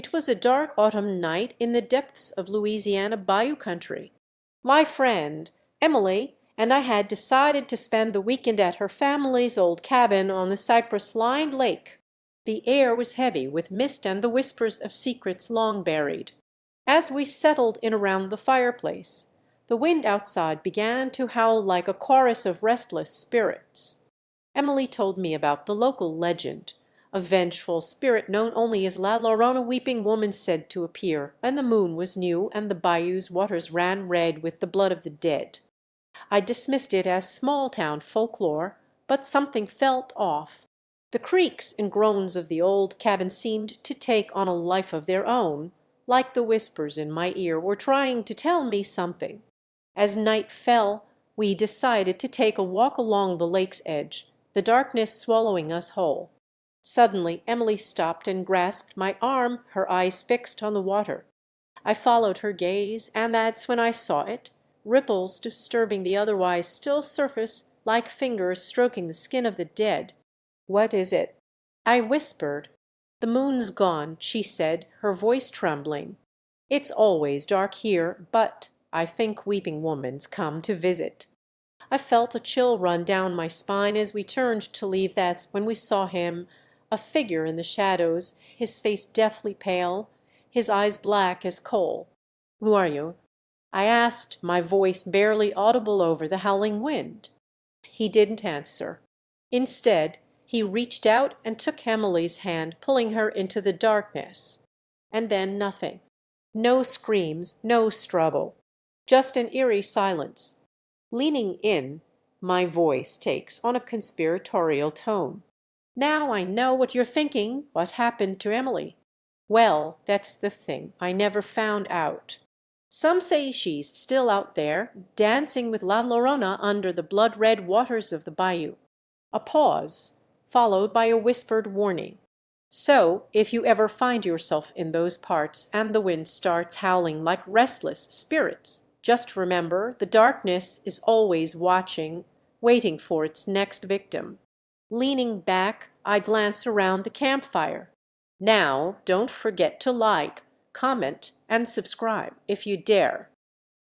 It was a dark autumn night in the depths of Louisiana Bayou country. My friend Emily and I had decided to spend the weekend at her family's old cabin on the cypress-lined lake. The air was heavy with mist and the whispers of secrets long buried. As we settled in around the fireplace, the wind outside began to howl like a chorus of restless spirits. Emily told me about the local legend, a vengeful spirit known only as La Llorona weeping woman said to appear when the moon was new and the bayou's waters ran red with the blood of the dead. I dismissed it as small-town folklore, but something felt off. The creaks and groans of the old cabin seemed to take on a life of their own, like the whispers in my ear were trying to tell me something. As night fell, we decided to take a walk along the lake's edge, the darkness swallowing us whole. Suddenly Emily stopped and grasped my arm, her eyes fixed on the water. I followed her gaze, and that's when I saw it, ripples disturbing the otherwise still surface like fingers stroking the skin of the dead. "What is it?" I whispered. "The moon's gone," she said, her voice trembling. "It's always dark here, but I think Weeping Woman's come to visit." I felt a chill run down my spine as we turned to leave. That's when we saw him, a figure in the shadows, his face deathly pale, his eyes black as coal. "Who are you?" I asked, my voice barely audible over the howling wind. He didn't answer. Instead, he reached out and took Emily's hand, pulling her into the darkness. And then nothing. No screams, no struggle. Just an eerie silence. Leaning in, my voice takes on a conspiratorial tone. "Now I know what you're thinking. What happened to Emily?" Well, that's the thing. I never found out. Some say she's still out there, dancing with La Llorona under the blood-red waters of the bayou. A pause, followed by a whispered warning. So, if you ever find yourself in those parts and the wind starts howling like restless spirits, just remember the darkness is always watching, waiting for its next victim. Leaning back, I glance around the campfire. Now, don't forget to like, comment, and subscribe if you dare.